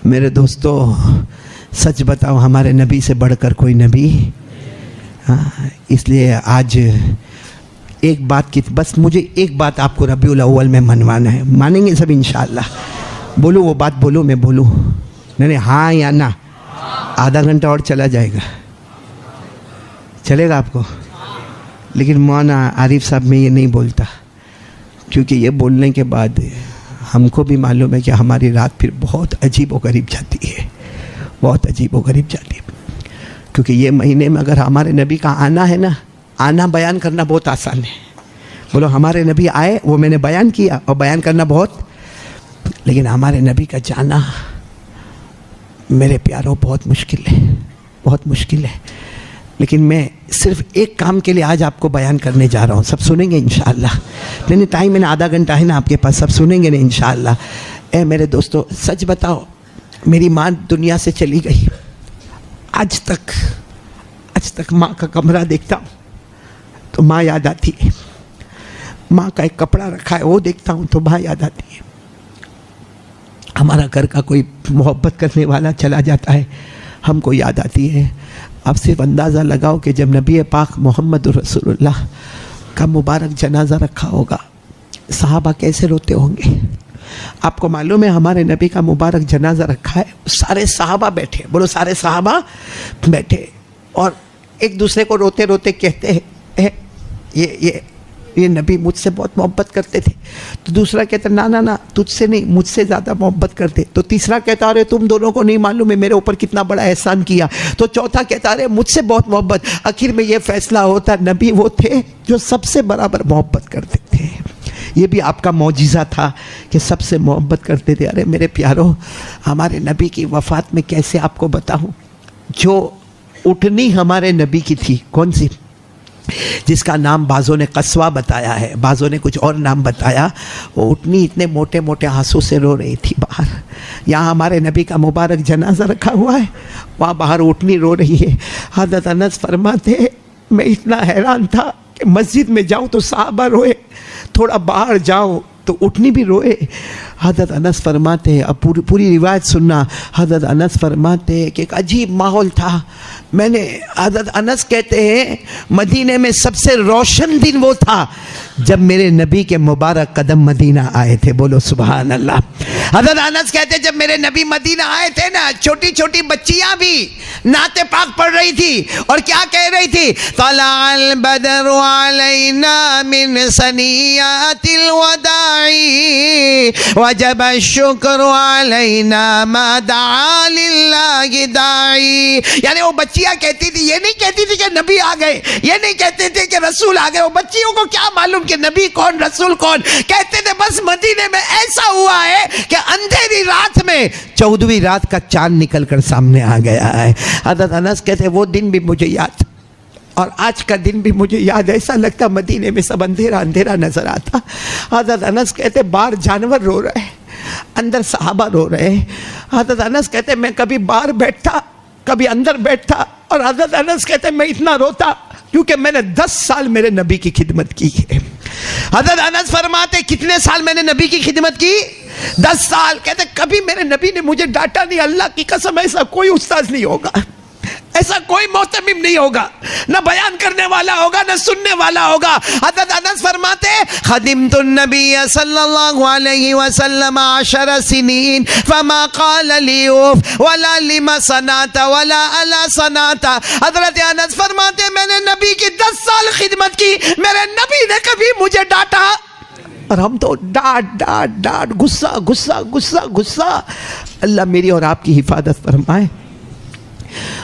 میرے دوستو سچ بتاؤ ہمارے نبی سے بڑھ کر کوئی نبی؟ اس لیے آج ایک بات کی بس مجھے ایک بات آپ کو ربیع الاول میں منوانا ہے. مانیں گے سب انشاءاللہ؟ بولو وہ بات، بولو میں بولوں. نہیں ہاں یا نہ؟ آدھا گھنٹہ اور چلا جائے گا، چلے گا آپ کو؟ لیکن مولانا عارف صاحب میں یہ نہیں بولتا، کیونکہ یہ بولنے کے بعد ہم کو بھی معلوم ہے کہ ہماری رات پھر بہت عجیب و غریب جاتی ہے، بہت عجیب و غریب جاتی ہے. کیونکہ یہ مہینے میں اگر ہمارے نبی کا آنا ہے نا، آنا بیان کرنا بہت آسان ہے. بولو ہمارے نبی آئے، وہ میں نے بیان کیا، اور بیان کرنا بہت، لیکن ہمارے نبی کا جانا میرے پیاروں بہت مشکل ہے، بہت مشکل ہے. لیکن میں صرف ایک کام کے لیے آج آپ کو بیان کرنے جا رہا ہوں. سب سنیں گے انشاءاللہ؟ نہیں ٹائم میں نے آدھا گھنٹہ ہے نا آپ کے پاس، سب سنیں گے نا انشاءاللہ؟ اے میرے دوستو سچ بتاؤ، میری ماں دنیا سے چلی گئی، آج تک ماں کا کمرہ دیکھتا ہوں تو ماں یاد آتی ہے، ماں کا ایک کپڑا رکھا ہے وہ دیکھتا ہوں تو ماں یاد آتی ہے. ہمارا گھر کا کوئی محبت کرنے والا چلا جاتا ہے، ہم کو یاد آتی ہے. آپ صرف اندازہ لگاؤ کہ جب نبی پاک محمد رسول اللہ کا مبارک جنازہ رکھا ہوگا صحابہ کیسے روتے ہوں گے. آپ کو معلوم ہے ہمارے نبی کا مبارک جنازہ رکھا ہے، سارے صحابہ بیٹھے، بولو سارے صحابہ بیٹھے، اور ایک دوسرے کو روتے روتے کہتے ہیں یہ نبی مجھ سے بہت محبت کرتے تھے. تو دوسرا کہتا نہ تجھ سے نہیں، مجھ سے زیادہ محبت کرتے. تو تیسرا کہتا رہے تم دونوں کو نہیں معلوم ہے میرے اوپر کتنا بڑا احسان کیا. تو چوتھا کہتا رہے مجھ سے بہت محبت. آخر میں یہ فیصلہ ہوتا نبی وہ تھے جو سب سے برابر محبت کرتے تھے. یہ بھی آپ کا معجزہ تھا کہ سب سے محبت کرتے تھے. ارے میرے پیاروں، ہمارے نبی کی وفات میں کیسے آپ کو بتاؤں، جو اٹھنی ہمارے نبی کی تھی، کون سی، جس کا نام بعضوں نے قصوہ بتایا ہے، بعضوں نے کچھ اور نام بتایا، وہ اٹھنی اتنے موٹے موٹے آنسو سے رو رہی تھی باہر. یہاں ہمارے نبی کا مبارک جنازہ رکھا ہوا ہے، وہاں باہر اٹھنی رو رہی ہے. حضرت انس فرماتے میں اتنا حیران تھا کہ مسجد میں جاؤں تو صحابہ روئے، تھوڑا باہر جاؤں تو اٹھنی بھی روئے. حضرت انس فرماتے ہیں، اب پوری روایت سننا. حضرت انس فرماتے ہیں کہ ایک عجیب ماحول تھا. میں نے، حضرت انس کہتے ہیں مدینے میں سب سے روشن دن وہ تھا جب میرے نبی کے مبارک قدم مدینہ آئے تھے. بولو سبحان اللہ. حضرت انس کہتے ہیں جب میرے نبی مدینہ آئے تھے نا، چھوٹی چھوٹی بچیاں بھی نعت پاک پڑھ رہی تھی، اور کیا کہہ رہی تھی، طلع البدر علینا من ثنیات الوداع وجب الشکر علینا ما دعا للہ داعی. یعنی وہ بچیاں کہتی تھی، یہ نہیں کہتی تھی کہ نبی آ گئے، یہ نہیں کہتے تھے کہ رسول آ گئے. وہ بچیوں کو کیا معلوم کہ نبی کون رسول کون، کہتے تھے بس مدینے میں ایسا ہوا ہے کہ اندھیری رات میں 14ویں رات کا چاند نکل کر سامنے آ گیا ہے. حضرت انس کہتے وہ دن بھی مجھے یاد، اور آج کا دن بھی مجھے یاد. ایسا لگتا مدینے میں سب اندھیرا اندھیرا نظر آتا. حضرت انس کہتے باہر جانور رو رہے ہیں، اندر صحابہ رو رہے ہیں. حضرت انس کہتے میں کبھی باہر بیٹھتا کبھی اندر بیٹھتا، اور حضرت انس کہتے میں اتنا روتا کیونکہ میں نے 10 سال میرے نبی کی خدمت کی ہے. حضرت انس فرماتے کتنے سال میں نے نبی کی خدمت کی؟ 10 سال. کہتے کبھی میرے نبی نے مجھے ڈانٹا نہیں. اللہ کی قسم ایسا کوئی استاذ نہیں ہوگا، ایسا کوئی محتمم نہیں ہوگا، نہ بیان کرنے والا ہوگا نہ سننے والا ہوگا. حضرت انس فرماتے خدمت النبی صلی اللہ علیہ وسلم 10 سنین فما قال لی اوف ولا لما صنعت ولا الا صنعت. حضرت انس فرماتے میں نے نبی کی 10 سال خدمت کی، میرے نبی نے کبھی مجھے ڈانٹا؟ اور ہم تو ڈانٹ غصہ. اللہ میری اور آپ کی حفاظت فرمائے.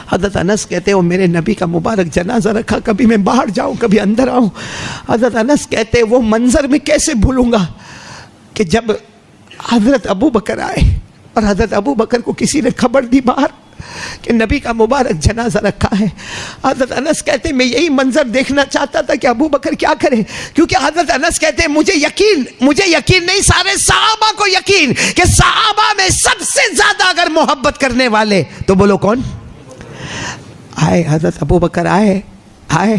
حضرت انس کہتے ہیں وہ میرے نبی کا مبارک جنازہ رکھا، کبھی میں باہر جاؤں کبھی اندر آؤں. حضرت انس کہتے ہیں وہ منظر میں کیسے بھولوں گا کہ جب حضرت ابو بکر آئے اور حضرت ابو بکر کو کسی نے خبر دی باہر کہ نبی کا مبارک جنازہ رکھا ہے. حضرت انس کہتے ہیں میں یہی منظر دیکھنا چاہتا تھا کہ ابو بکر کیا کرے، کیونکہ حضرت انس کہتے ہیں مجھے یقین نہیں، سارے صحابہ کو یقین کہ صحابہ میں سب سے زیادہ اگر محبت کرنے والے تو بولو کون؟ آئے حضرت ابو بکر آئے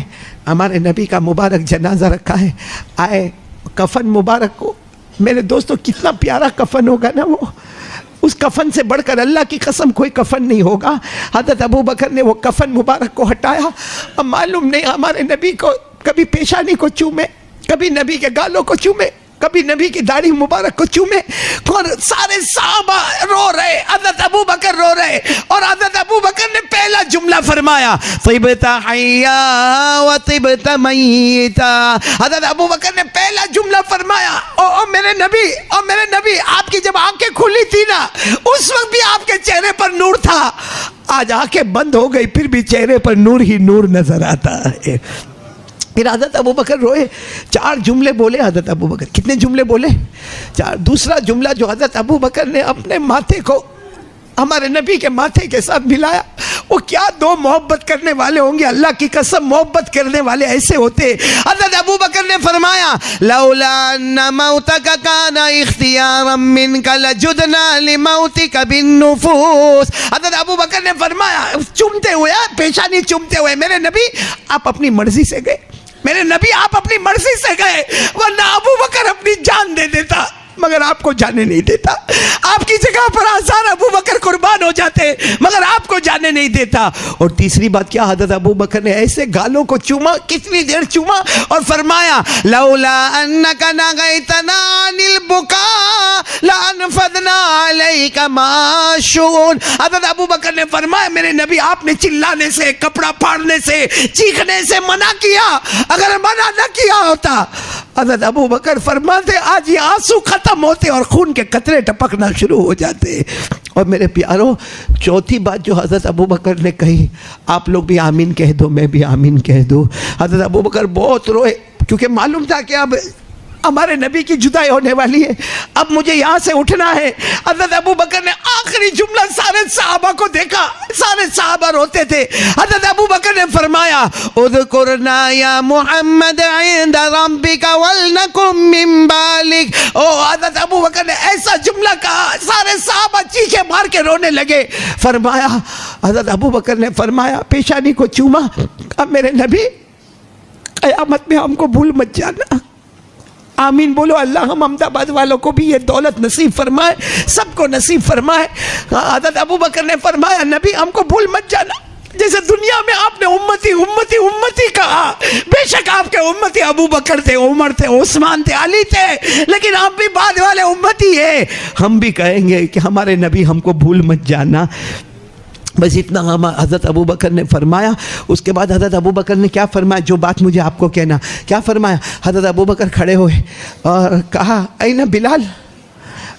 ہمارے نبی کا مبارک جنازہ رکھا ہے. آئے کفن مبارک کو، میرے دوستوں کتنا پیارا کفن ہوگا نا وہ. اس کفن سے بڑھ کر اللہ کی قسم کوئی کفن نہیں ہوگا. حضرت ابو بکر نے وہ کفن مبارک کو ہٹایا. اب معلوم نہیں ہمارے نبی کو کبھی پیشانی کو چومے, کبھی نبی کے گالوں کو چومے, کبھی نبی کی داڑھی مبارک کو چومے, اور سارے صحابہ رو رہے, حضرت ابو بکر رو رہے, اور حضرت ابو بکر نے پہلا جملہ فرمایا طبت حیا و طبت میتا. حضرت ابو بکر نے پہلا جملہ فرمایا, او میرے نبی, او میرے نبی, آپ کی جب آنکھیں کھلی تھی نا اس وقت بھی آپ کے چہرے پر نور تھا, آج آنکھیں بند ہو گئی پھر بھی چہرے پر نور ہی نور نظر آتا ہے. پھر حضرت ابو بکر روئے, 4 جملے بولے حضرت ابو بکر. کتنے جملے بولے؟ 4. دوسرا جملہ جو حضرت ابو بکر نے اپنے ماتھے کو ہمارے نبی کے ماتھے کے ساتھ ملایا, وہ کیا دو محبت کرنے والے ہوں گے, اللہ کی قسم محبت کرنے والے ایسے ہوتے. حضرت ابو بکر نے فرمایا لولا ان موتک کان اختیارا منک لجدنا لموتک بالنفوس. حضرت ابو بکر نے فرمایا چومتے ہوئے, پیشانی چومتے ہوئے, میرے نبی آپ اپنی مرضی سے گئے, میرے نبی آپ اپنی مرضی سے گئے, ورنہ ابو بکر اپنی جان دے دیتا مگر آپ کو جانے نہیں دیتا. آپ کی جگہ پر آسان ابو بکر قربان ہو جاتے مگر آپ کو جانے نہیں دیتا. اور تیسری بات کیا, حضرت ابو بکر نے ایسے گالوں کو چوما, کتنی دیر چوما, اور فرمایا لولا انک نغیتنا عن البکاء لانفضنا علیک معشون. حضرت ابو بکر نے فرمایا میرے نبی آپ نے چلانے سے, کپڑا پھاڑنے سے, چیخنے سے منع کیا, اگر منع نہ کیا ہوتا حضرت ابو بکر فرماتے آج یہ آنسو ختم ہوتے اور خون کے قطرے ٹپکنا شروع ہو جاتے. اور میرے پیاروں, چوتھی بات جو حضرت ابو بکر نے کہی, آپ لوگ بھی آمین کہہ دو, میں بھی آمین کہہ دو. حضرت ابو بکر بہت روئے کیونکہ معلوم تھا کہ اب ہمارے نبی کی جدائی ہونے والی ہے, اب مجھے یہاں سے اٹھنا ہے. حضرت ابو بکر نے آخری جملہ سارے صحابہ کو دیکھا, سارے صحابہ روتے تھے. حضرت ابو بکر نے فرمایا اذکرنا یا محمد عند ربک ولنکم من بالک. او حضرت ابو بکر نے ایسا جملہ کہا, سارے صحابہ چیخے مار کے رونے لگے. فرمایا حضرت ابو بکر نے فرمایا, پیشانی کو چوما, اب میرے نبی قیامت میں ہم کو بھول مت جانا. آمین بولو. اللہ ہم احمد آباد والوں کو بھی یہ دولت نصیب فرمائے, سب کو نصیب فرمائے. حضرت ابو بکر نے فرمایا نبی ہم کو بھول مت جانا. جیسے دنیا میں آپ نے امتی امتی امتی کہا, بے شک آپ کے امتی ابو بکر تھے, عمر تھے, عثمان تھے, علی تھے, لیکن ہم بھی بعد والے امتی ہیں. ہم بھی کہیں گے کہ ہمارے نبی ہم کو بھول مت جانا. بس اتنا حضرت ابو بکر نے فرمایا. اس کے بعد حضرت ابو بکر نے کیا فرمایا, جو بات مجھے آپ کو کہنا, کیا فرمایا. حضرت ابو بکر کھڑے ہوئے اور کہا اینا بلال,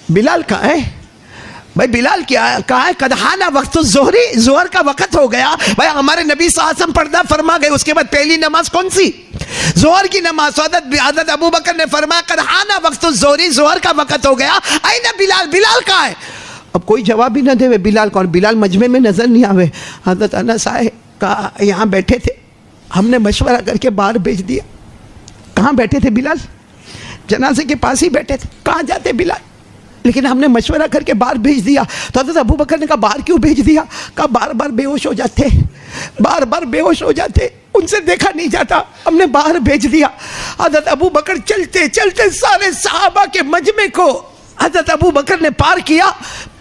بلال کہاں ہے بھائی, بلال کہاں ہے. قدحانہ وقت الظہری, ظہر کا وقت ہو گیا. بھائی ہمارے نبی صلی اللہ علیہ وسلم پردہ فرما گئے, اس کے بعد پہلی نماز کون سی, ظہر کی نماز. حضرت ابو بکر نے فرمایا قدحانہ وقت الظہری, ظہر کا وقت ہو گیا, اینا بلال, بلال کہاں ہے. اب کوئی جواب ہی نہ دے, بلال کون, بلال مجمع میں نظر نہیں آوے. حضرت انس آئے, کہا یہاں بیٹھے تھے, ہم نے مشورہ کر کے باہر بھیج دیا. کہاں بیٹھے تھے بلال, جنازے کے پاس ہی بیٹھے تھے, کہاں جاتے بلال, لیکن ہم نے مشورہ کر کے باہر بھیج دیا. تو حضرت ابو بکر نے کہا باہر کیوں بھیج دیا, کہا بار بار بے ہوش ہو جاتے, بار بار بے ہوش ہو جاتے, ان سے دیکھا نہیں جاتا, ہم نے باہر بھیج دیا. حضرت ابو بکر چلتے چلتے سارے صحابہ کے مجمع کو حضرت ابو بکر نے پار کیا.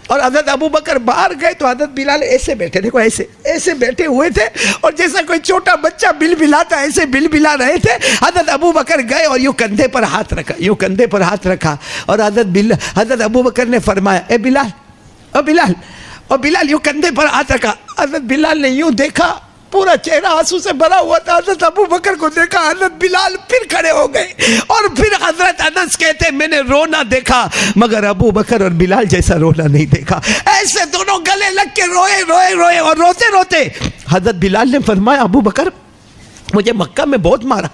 اور حضرت ابو بکر باہر گئے تو حضرت بلال ایسے بیٹھے, دیکھو ایسے ایسے بیٹھے ہوئے تھے, اور جیسا کوئی چھوٹا بچہ بل بلاتا ایسے بل بلا رہے تھے. حضرت ابو بکر گئے اور یوں کندھے پر ہاتھ رکھا, یوں کندھے پر ہاتھ رکھا, اور حضرت ابو بکر نے فرمایا اے بلال, او بلال, اور بلال یوں کندھے پر ہاتھ رکھا. حضرت بلال نے یوں دیکھا, پورا چہرہ آنسو سے بھرا ہوا تھا. حضرت ابو بکر کو دیکھا, حضرت بلال پھر کھڑے ہو گئے, اور پھر حضرت انس کہتے میں نے رونا دیکھا مگر ابو بکر اور بلال جیسا رونا نہیں دیکھا. ایسے دونوں گلے لگ کے روئے روئے روئے, اور روتے روتے حضرت بلال نے فرمایا ابو بکر مجھے مکہ میں بہت مارا,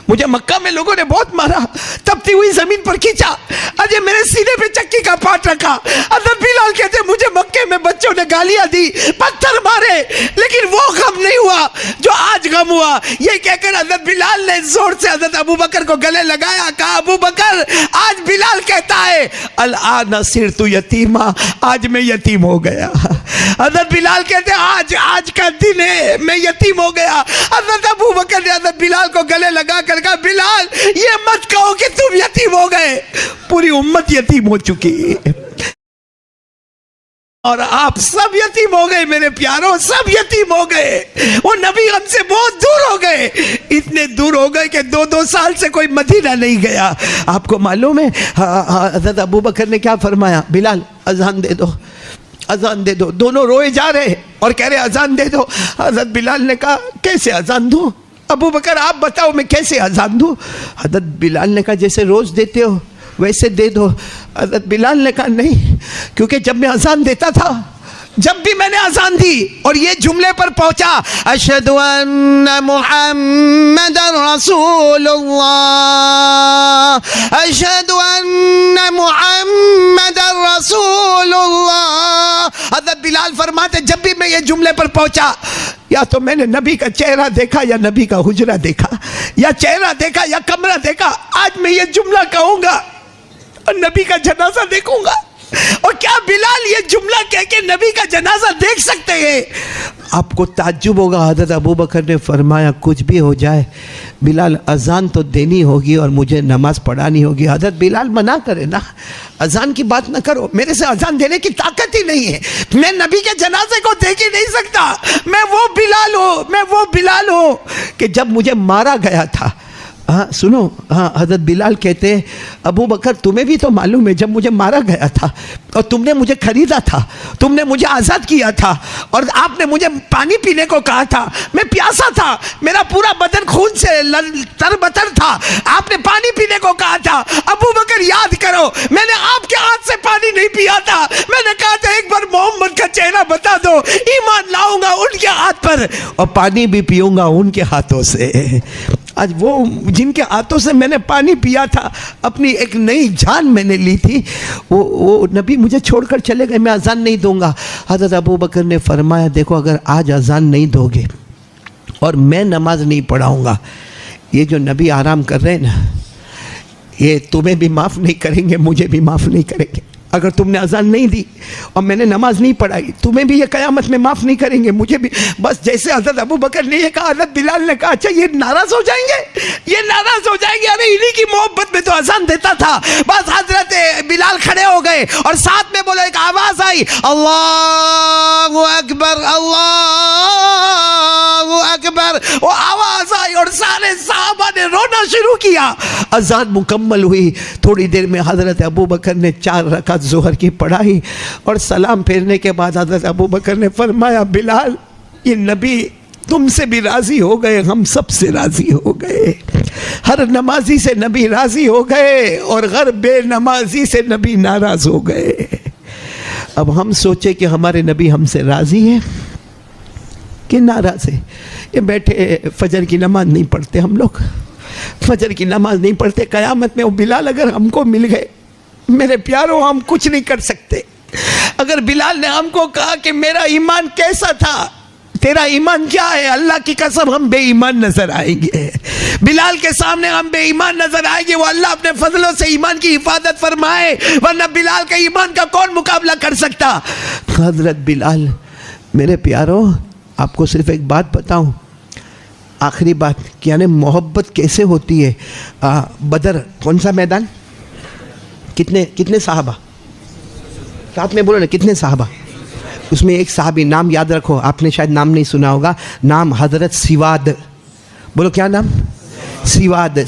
مجھے مکہ میں لوگوں نے بہت مارا, تپتی ہوئی زمین پر کھینچا, اجے میرے سینے پہ چکی کا پاٹ رکھا. حضرت بلال کہتے مجھے مکے میں بچوں نے گالیاں دی, پتھر مارے, لیکن وہ غم نہیں ہوا جو آج غم ہوا. یہ کہہ کر حضرت بلال نے زور سے حضرت ابو بکر کو گلے لگایا, کہا ابو بکر آج بلال کہتا ہے الآن صرت یتیما, آج میں یتیم ہو گیا. حضرت بلال کہتے آج کا دن ہے میں یتیم ہو گیا. حضرت ابو بکر نے حضرت بلال کو گلے لگا کر کہا بلال یہ مت کہو کہ تم یتیم ہو گئے, پوری امت یتیم ہو چکی ہے. اور آپ سب یتیم ہو گئے میرے پیاروں، سب یتیم ہو گئے. وہ نبی ہم سے بہت دور ہو گئے، اتنے دور ہو گئے کہ 2 سال سے کوئی مدینہ نہیں گیا. آپ کو معلوم ہے حضرت ابو بکر نے کیا فرمایا؟ بلال اذان دے دو، اذان دے دو. دونوں روئے جا رہے اور کہہ رہے اذان دے دو. حضرت بلال نے کہا کیسے اذان دوں؟ ابو بکر آپ بتاؤ میں کیسے اذان دوں؟ حضرت بلال نے کہا جیسے روز دیتے ہو ویسے دے دو. حضرت بلال نے کہا نہیں، کیونکہ جب میں اذان دیتا تھا، جب بھی میں نے اذان دی اور یہ جملے پر پہنچا اشہد ان محمد رسول اللہ، اشہد ان محمد رسول اللہ، حضرت بلال فرماتے جب بھی میں یہ جملے پر پہنچا، یا تو میں نے نبی کا چہرہ دیکھا یا نبی کا حجرہ دیکھا، یا چہرہ دیکھا یا کمرہ دیکھا. آج میں یہ جملہ کہوں گا اور نبی کا جنازہ دیکھوں گا. اور کیا بلال یہ جملہ کہہ کے نبی کا جنازہ دیکھ سکتے ہیں؟ آپ کو تعجب ہوگا. حضرت ابو بکر نے فرمایا کچھ بھی ہو جائے بلال اذان تو دینی ہوگی اور مجھے نماز پڑھانی ہوگی. حضرت بلال منع کرے نا، اذان کی بات نہ کرو، میرے سے اذان دینے کی طاقت ہی نہیں ہے، میں نبی کے جنازے کو دیکھ ہی نہیں سکتا. میں وہ بلال ہوں کہ جب مجھے مارا گیا تھا. ہاں سنو، ہاں حضرت بلال کہتے ہیں ابو بکر تمہیں بھی تو معلوم ہے جب مجھے مارا گیا تھا اور تم نے مجھے خریدا تھا، تم نے مجھے آزاد کیا تھا اور آپ نے مجھے پانی پینے کو کہا تھا، میں پیاسا تھا، میرا پورا بدن خون سے تربتر تھا، آپ نے پانی پینے کو کہا تھا. ابو بکر یاد کرو میں نے آپ کے ہاتھ سے پانی نہیں پیا تھا، میں نے کہا تھا ایک بار محمد کا چہرہ بتا دو، ایمان لاؤں گا ان کے ہاتھ پر اور پانی بھی پیوں گا ان کے ہاتھوں سے. آج وہ جن کے ہاتھوں سے میں نے پانی پیا تھا، اپنی ایک نئی جان میں نے لی تھی، وہ نبی مجھے چھوڑ کر چلے گئے. میں اذان نہیں دوں گا. حضرت ابو بکر نے فرمایا دیکھو اگر آج اذان نہیں دو گے اور میں نماز نہیں پڑھاؤں گا، یہ جو نبی آرام کر رہے ہیں نا، یہ تمہیں بھی معاف نہیں کریں گے، مجھے بھی معاف نہیں کریں گے. اگر تم نے اذان نہیں دی اور میں نے نماز نہیں پڑھائی، تمہیں بھی یہ قیامت میں معاف نہیں کریں گے، مجھے بھی. بس جیسے حضرت ابو بکر نے یہ کہا، حضرت بلال نے کہا اچھا یہ ناراض ہو جائیں گے، یہ ناراض ہو جائیں گے، ارے انہی کی محبت میں تو اذان دیتا تھا. بس حضرت بلال کھڑے ہو گئے اور ساتھ میں بولے، ایک آواز آئی اللہ اکبر اللہ اکبر. وہ آواز آئی اور سارے صحابہ نے رونا شروع کیا. اذان مکمل ہوئی. تھوڑی دیر میں حضرت ابو بکر نے 4 رکعت ظہر کی پڑھائی اور سلام پھیرنے کے بعد حضرت ابو بکر نے فرمایا بلال یہ نبی تم سے بھی راضی ہو گئے، ہم سب سے راضی ہو گئے. ہر نمازی سے نبی راضی ہو گئے اور غیر بے نمازی سے نبی ناراض ہو گئے. اب ہم سوچے کہ ہمارے نبی ہم سے راضی ہیں کہ ناراض ہے. یہ بیٹھے فجر کی نماز نہیں پڑھتے، ہم لوگ فجر کی نماز نہیں پڑھتے. قیامت میں وہ بلال اگر ہم کو مل گئے، میرے پیاروں ہم کچھ نہیں کر سکتے. اگر بلال نے ہم کو کہا کہ میرا ایمان کیسا تھا، تیرا ایمان کیا ہے، اللہ کی قسم ہم بے ایمان نظر آئیں گے. بلال کے سامنے ہم بے ایمان نظر آئیں گے. وہ اللہ اپنے فضلوں سے ایمان کی حفاظت فرمائے، ورنہ بلال کے ایمان کا کون مقابلہ کر سکتا. حضرت بلال، میرے پیاروں آپ کو صرف ایک بات بتاؤں، آخری بات، کہ یعنی محبت کیسے ہوتی ہے. بدر کون سا میدان، کتنے صحابہ ساتھ میں بولو نا، کتنے صحابہ؟ اس میں ایک صحابی، نام یاد رکھو، آپ نے شاید نام نہیں سنا ہوگا، نام حضرت سواد. بولو کیا نام؟ سواد.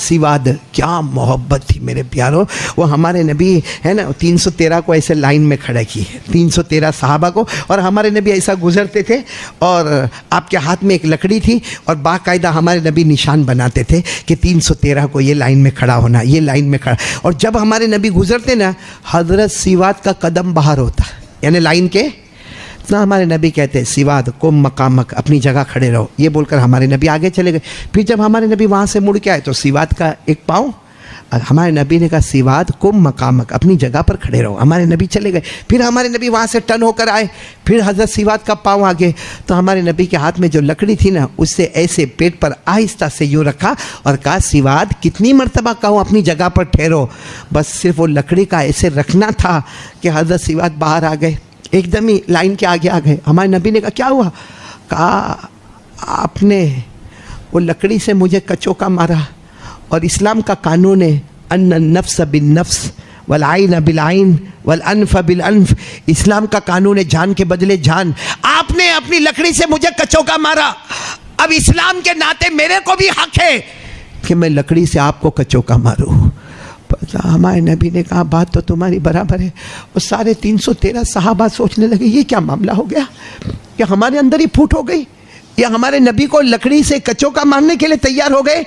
کیا محبت تھی میرے پیاروں. وہ ہمارے نبی ہے نا 313 کو ایسے لائن میں کھڑا کی ہے، 313 صحابہ کو، اور ہمارے نبی ایسا گزرتے تھے اور آپ کے ہاتھ میں ایک لکڑی تھی اور باقاعدہ ہمارے نبی نشان بناتے تھے کہ 313 کو یہ لائن میں کھڑا ہونا، یہ لائن میں کھڑا. اور جب ہمارے نبی گزرتے نا، حضرت سواد کا قدم باہر ہوتا، یعنی لائن کے نہ. ہمارے نبی کہتے ہیں سواد قم مقامک، اپنی جگہ کھڑے رہو، یہ بول کر ہمارے نبی آگے چلے گئے. پھر جب ہمارے نبی وہاں سے مڑ کے آئے تو سواد کا ایک پاؤں، ہمارے نبی نے کہا سواد قم مقامک، اپنی جگہ پر کھڑے رہو. ہمارے نبی چلے گئے. پھر ہمارے نبی وہاں سے ٹرن ہو کر آئے، پھر حضرت سواد کا پاؤں آگے، تو ہمارے نبی کے ہاتھ میں جو لکڑی تھی نا، اس سے ایسے پیٹ پر آہستہ سے یوں رکھا اور کہا سواد کتنی مرتبہ کہوں اپنی جگہ پر ٹھہرو. بس صرف وہ لکڑی کا ایسے رکھنا تھا کہ حضرت سواد باہر آ گئے، ایک دم ہی لائن کے آگے آ گئے. ہمارے نبی نے کہا کیا ہوا؟ کہا آپ نے وہ لکڑی سے مجھے کچوکا مارا، اور اسلام کا قانون ہے ان النفس بالنفس والعین بالعین والانف بالانف. اسلام کا قانون ہے جان کے بدلے جان. آپ نے اپنی لکڑی سے مجھے کچوکا مارا, اب اسلام کے ناطے میرے کو بھی حق ہے کہ میں لکڑی سے آپ کو کچوکا ماروں. ہمارے نبی نے کہا بات تو تمہاری برابر ہے. وہ سارے 313 صحابہ سوچنے لگے یہ کیا معاملہ ہو گیا, کہ ہمارے اندر ہی پھوٹ ہو گئی, یا ہمارے نبی کو لکڑی سے کچوکا مارنے کے لیے تیار ہو گئے,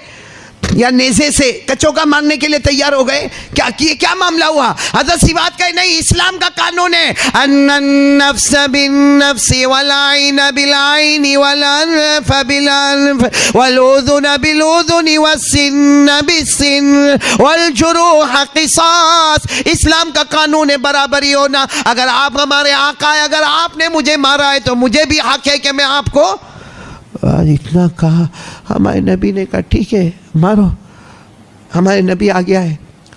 یا نیزے سے کچوکا مارنے کے لیے تیار ہو گئے. کیا معاملہ ہوا؟ حضرت سواد کہے نہیں, اسلام کا قانون ہے النفس بالنفس والعین بالعین والانف بالانف والاذن بالاذن والسن بالسن والجروح قصاص. اسلام کا قانون ہے برابری ہونا. اگر آپ ہمارے آقا ہے, اگر آپ نے مجھے مارا ہے تو مجھے بھی حق ہے کہ میں آپ کو. آج اتنا کہا, ہمارے نبی نے کہا ٹھیک ہے مارو. ہمارے نبی آ گیا ہے.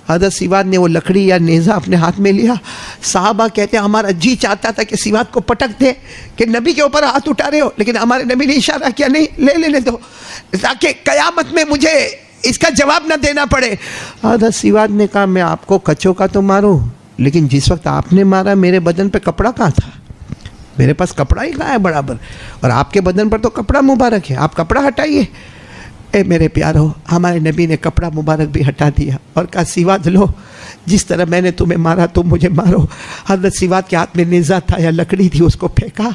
حضرت سواد نے وہ لکڑی یا نیزہ اپنے ہاتھ میں لیا. صحابہ کہتے ہیں ہمارا جی چاہتا تھا کہ سواد کو پٹک دے کہ نبی کے اوپر ہاتھ اٹھا رہے ہو, لیکن ہمارے نبی نے اشارہ کیا نہیں, لے لینے دو تاکہ قیامت میں مجھے اس کا جواب نہ دینا پڑے. حضرت سواد نے کہا میں آپ کو کچوکا تو ماروں, لیکن جس وقت آپ نے مارا میرے بدن پہ کپڑا کہاں تھا؟ میرے پاس کپڑا ہی کہاں ہے برابر, اور آپ کے بدن پر تو کپڑا مبارک ہے, آپ کپڑا ہٹائیے. اے میرے پیارو, ہمارے نبی نے کپڑا مبارک بھی ہٹا دیا اور کہا سواد لو, جس طرح میں نے تمہیں مارا تم مجھے مارو. حضرت سواد کے ہاتھ میں نیزہ تھا یا لکڑی تھی, اس کو پھینکا,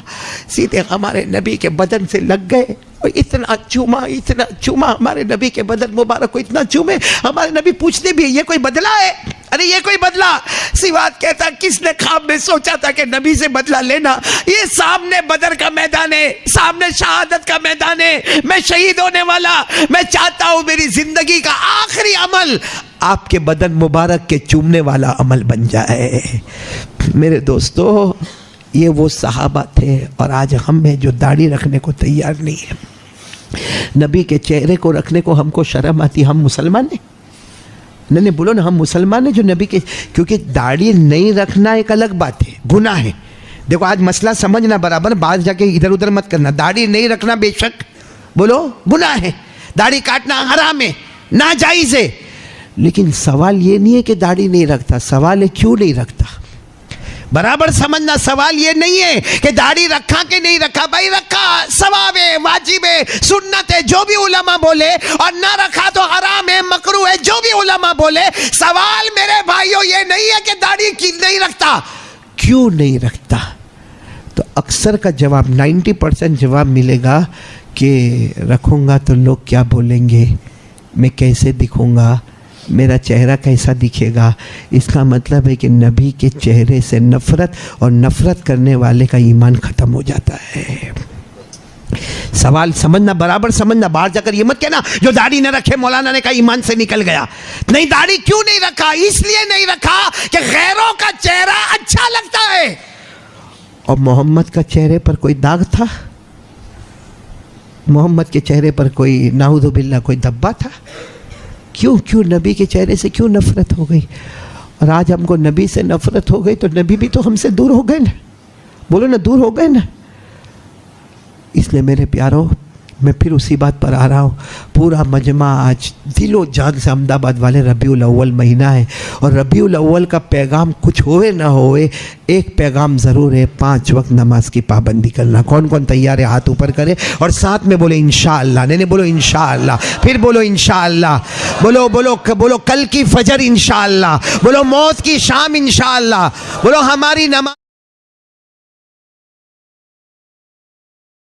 سیدھے ہمارے نبی کے بدن سے لگ گئے اور اتنا چوما ہمارے نبی کے بدن مبارک کو, اتنا چومے. ہمارے نبی پوچھتے بھی یہ کوئی بدلہ ہے؟ ارے یہ کوئی بدلہ؟ سواد کہتا کس نے خواب میں سوچا تھا کہ نبی سے بدلہ لینا؟ یہ سامنے بدر کا میدان ہے, سامنے شہادت کا میدان ہے, میں شہید ہونے والا. میں چاہتا ہوں میری زندگی کا آخری عمل آپ کے بدن مبارک کے چومنے والا عمل بن جائے. میرے دوستو, یہ وہ صحابہ تھے, اور آج ہم میں جو داڑھی رکھنے کو تیار نہیں ہے, نبی کے چہرے کو رکھنے کو ہم کو شرم آتی. ہم مسلمان ہیں؟ نہیں بولو نا, ہم مسلمان ہیں جو نبی کے, کیونکہ داڑھی نہیں رکھنا ایک الگ بات ہے, گناہ ہے. دیکھو آج مسئلہ سمجھنا برابر, بعض جا کے ادھر ادھر مت کرنا. داڑھی نہیں رکھنا بے شک بولو گناہ ہے, داڑھی کاٹنا حرام ہے, ناجائز ہے. لیکن سوال یہ نہیں ہے کہ داڑھی نہیں رکھتا, سوال ہے کیوں نہیں رکھتا. برابر سمجھنا, سوال یہ نہیں ہے کہ داڑھی رکھا کہ نہیں رکھا. بھائی رکھا ثواب ہے, واجب ہے, سنت ہے, جو بھی علماء بولے, اور نہ رکھا تو حرام ہے, مکروہ ہے, جو بھی علماء بولے. سوال میرے بھائیوں یہ نہیں ہے کہ داڑھی نہیں رکھتا, کیوں نہیں رکھتا. تو اکثر کا جواب 90% جواب ملے گا کہ رکھوں گا تو لوگ کیا بولیں گے, میں کیسے دکھوں گا, میرا چہرہ کیسا دکھے گا. اس کا مطلب ہے کہ نبی کے چہرے سے نفرت, اور نفرت کرنے والے کا ایمان ختم ہو جاتا ہے. سوال سمجھنا, برابر سمجھنا. باہر جا کر یہ مت کہنا جو داڑھی نہ رکھے مولانا نے کہا ایمان سے نکل گیا. نہیں, داڑھی کیوں نہیں رکھا؟ اس لیے نہیں رکھا کہ غیروں کا چہرہ اچھا لگتا ہے. اور محمد کا چہرے پر کوئی داغ تھا؟ محمد کے چہرے پر کوئی نعوذ باللہ کوئی دبا تھا؟ کیوں نبی کے چہرے سے کیوں نفرت ہو گئی؟ اور آج ہم کو نبی سے نفرت ہو گئی تو نبی بھی تو ہم سے دور ہو گئے نا. بولو نا, دور ہو گئے نا. اس لیے میرے پیاروں, میں پھر اسی بات پر آ رہا ہوں. پورا مجمع آج دل و جان سے احمد آباد والے ربیع الاول مہینہ ہے, اور ربیع الاول کا پیغام کچھ ہوئے نہ ہوئے, ایک پیغام ضرور ہے, 5 وقت نماز کی پابندی کرنا. کون کون تیار ہے ہاتھ اوپر کرے, اور ساتھ میں بولے انشاءاللہ. نہیں بولو انشاءاللہ, پھر بولو انشاءاللہ. بولو کل کی فجر انشاءاللہ, بولو موت کی شام انشاءاللہ, بولو ہماری نماز